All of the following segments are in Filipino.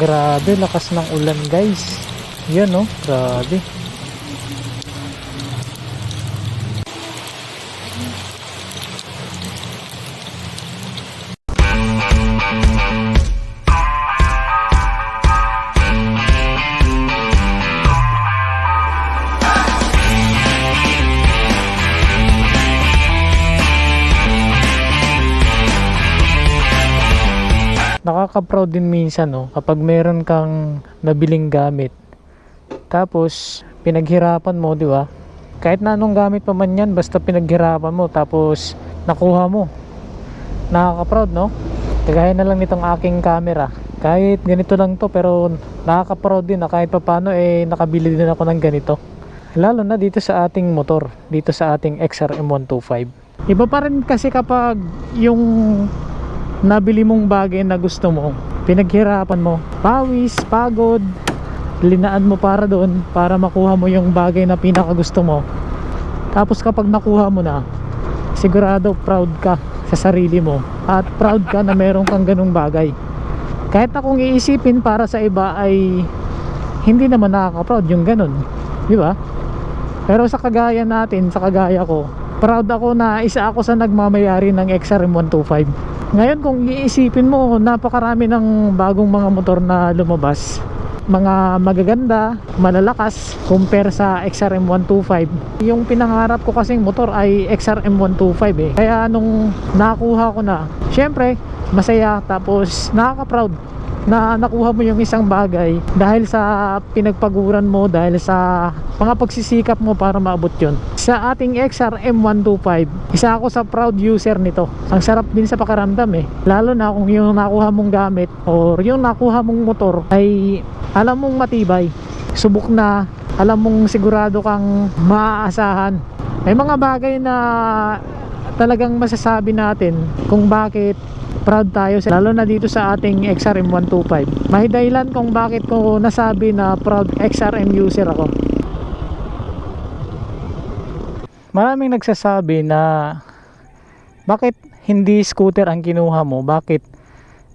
Grabe, lakas ng ulan guys. Yan oh, grabe. Nakaka-proud din minsan no, kapag meron kang nabiling gamit. Tapos pinaghirapan mo, di ba? Kahit na anong gamit pa man yan, basta pinaghirapan mo tapos nakuha mo. Nakaka-proud no? Kagaya na lang nitong aking camera. Kahit ganito lang to, pero nakaka-proud din na kahit papaano nakabili din ako ng ganito. Lalo na dito sa ating motor, dito sa ating XRM125. Iba pa rin kasi kapag yung nabili mong bagay na gusto mo, pinaghirapan mo, pawis, pagod, linaan mo para doon, para makuha mo yung bagay na pinakagusto mo. Tapos kapag nakuha mo na, sigurado proud ka sa sarili mo at proud ka na meron kang ganung bagay. Kahit na kung iisipin para sa iba ay hindi naman nakaka-proud yung ganun, di ba? Pero sa kagaya natin, sa kagaya ko, proud ako na isa ako sa nagmamayari ng XRM125. Ngayon kung iisipin mo, napakarami ng bagong mga motor na lumabas, mga magaganda, malalakas compare sa XRM125. Yung pinangarap ko kasing motor ay XRM125 eh. Kaya nung nakuha ko na, syempre masaya, tapos nakaka-proud na nakuha mo yung isang bagay dahil sa pinagpaguran mo, dahil sa mga pagsisikap mo para maabot yun. Sa ating XRM125, isa ako sa proud user nito. Ang sarap din sa pakiramdam eh, lalo na kung yung nakuha mong gamit or yung nakuha mong motor ay alam mong matibay, subok na, alam mong sigurado kang maaasahan. May mga bagay na talagang masasabi natin kung bakit proud tayo, lalo na dito sa ating XRM125. May dahilan kung bakit ko nasabi na proud XRM user ako. Maraming nagsasabi na bakit hindi scooter ang kinuha mo, bakit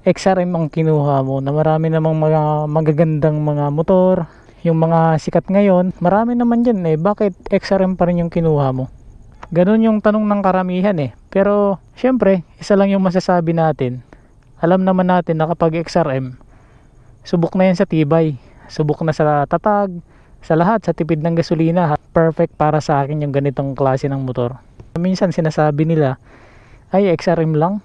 XRM ang kinuha mo, na marami namang mga magagandang mga motor, yung mga sikat ngayon, marami naman dyan eh, bakit XRM pa rin yung kinuha mo? Ganun yung tanong ng karamihan eh. Pero syempre, isa lang yung masasabi natin. Alam naman natin na kapag XRM, subok na yan sa tibay, subok na sa tatag, sa lahat, sa tipid ng gasolina. Perfect para sa akin yung ganitong klase ng motor. Minsan sinasabi nila, ay XRM lang,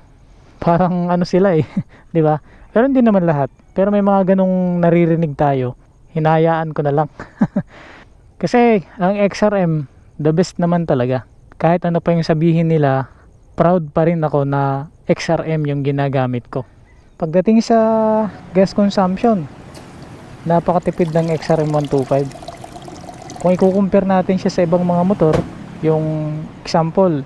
parang ano sila eh, di ba? Pero hindi naman lahat. Pero may mga ganong naririnig tayo, hinayaan ko na lang. Kasi ang XRM, the best naman talaga. Kahit ano pa yung sabihin nila, proud pa rin ako na XRM yung ginagamit ko. Pagdating sa gas consumption, napakatipid ng XRM125. Kung i-compare natin siya sa ibang mga motor, yung example,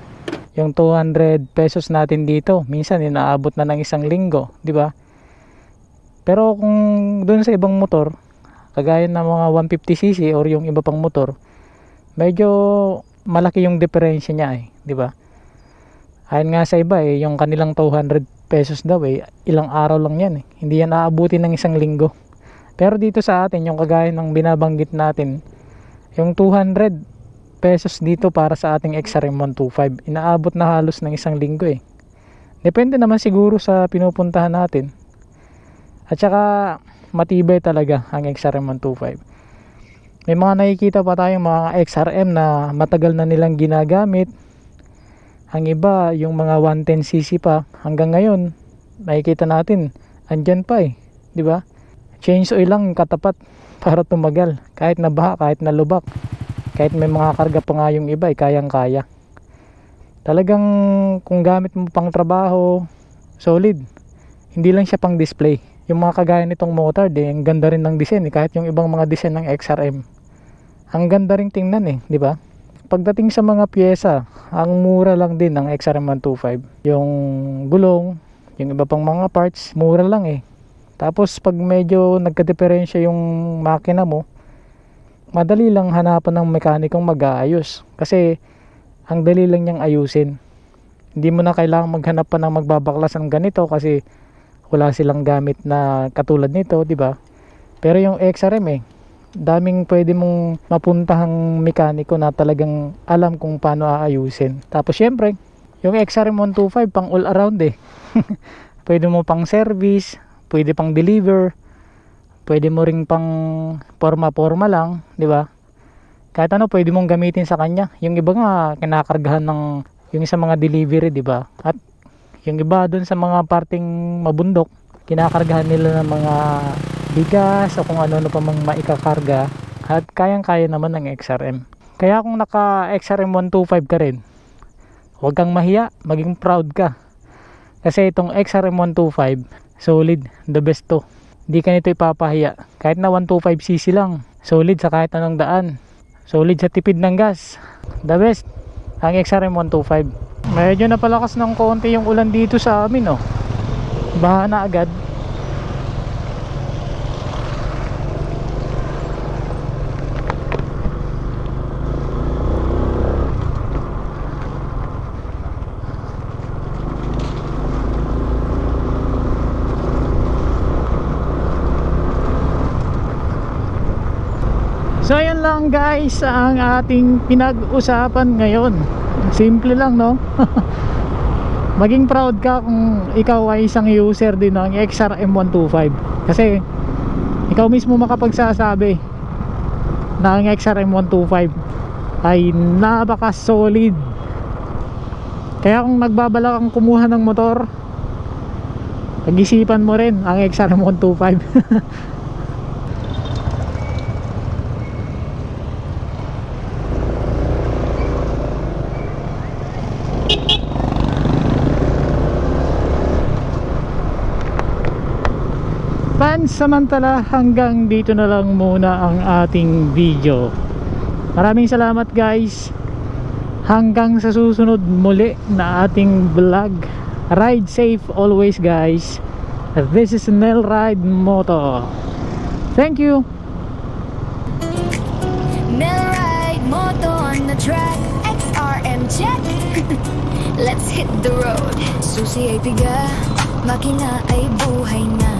yung 200 pesos natin dito, minsan inaabot na ng isang linggo, di ba? Pero kung doon sa ibang motor, kagaya ng mga 150cc or yung iba pang motor, medyo malaki yung diferensya niya eh, di ba? Ayon nga sa iba eh, yung kanilang 200 pesos daw eh, ilang araw lang yan eh. Hindi yan aabutin ng isang linggo. Pero dito sa atin, yung kagaya ng binabanggit natin, yung 200 pesos dito para sa ating XRM125, inaabot na halos ng isang linggo eh. Depende naman siguro sa pinupuntahan natin. At saka matibay talaga ang XRM125. May mga nakikita pa tayong mga XRM na matagal na nilang ginagamit. Ang iba, yung mga 110cc pa, hanggang ngayon, nakikita natin, andyan pa eh, di ba? Change oil lang katapat para tumagal. Kahit na baha, kahit na lubak, kahit may mga karga pa nga yung iba, kayang-kaya. Talagang kung gamit mo pang trabaho, solid. Hindi lang siya pang display. Yung mga kagaya nitong motor, ang ganda rin ng design eh, kahit yung ibang mga design ng XRM. Ang ganda ring tingnan eh, di ba? Pagdating sa mga pyesa, ang mura lang din ng XRM125. Yung gulong, yung iba pang mga parts, mura lang eh. Tapos pag medyo nagka-diferensya yung makina mo, madali lang hanapan ng mekanikong mag-aayos. Kasi ang dali lang niyang ayusin. Hindi mo na kailangang maghanap pa ng magbabaklas ng ganito kasi wala silang gamit na katulad nito, di ba? Pero yung XRM daming pwede mong mapuntahang mekaniko na talagang alam kung paano aayusin. Tapos syempre, yung XRM 125 pang all around pwede mo pang service, pwede pang deliver, pwede mo ring pang forma lang, di ba? Kahit ano pwede mong gamitin sa kanya. Yung iba nga kinakargahan ng yung sa mga delivery, di ba? At yung iba doon sa mga parting mabundok, kinakargahan nila ng mga bigas o kung ano pa mang maikakarga, at kayang-kaya naman ng XRM. Kaya kung naka XRM 125 ka rin, huwag kang mahiya, maging proud ka. Kasi itong XRM 125, solid, the best to. Hindi ka nito ipapahiya. Kahit na 125cc lang, solid sa kahit anong daan. Solid sa tipid ng gas. The best, ang XRM 125. Medyo napalakas ng konti yung ulan dito sa amin, oh. Baha na agad. So ayan lang guys ang ating pinag-usapan ngayon. Simple lang, no? Maging proud ka kung ikaw ay isang user din ng XRM 125. Kasi ikaw mismo makapagsasabi na ang XRM 125 ay napaka solid. Kaya kung nagbabala kang kumuha ng motor, pag-isipan mo rin ang XRM 125. Pansamantala hanggang dito na lang muna ang ating video. Maraming salamat guys. Hanggang sa susunod muli na ating vlog. Ride safe always guys. This is Nel Ride Moto. Thank you. Nel Ride Moto on the track. XRM check. Let's hit the road. Susi ay piga, makina ay buhay na.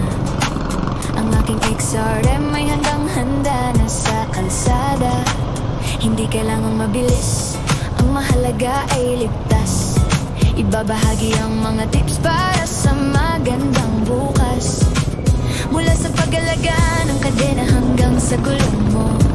Ang aking XRM ay handang-handa na sa kalsada. Hindi kailangang mabilis, ang mahalaga ay ligtas. Ibabahagi ang mga tips para sa magandang bukas. Mula sa pag-alaga ng kadena hanggang sa gulong mo.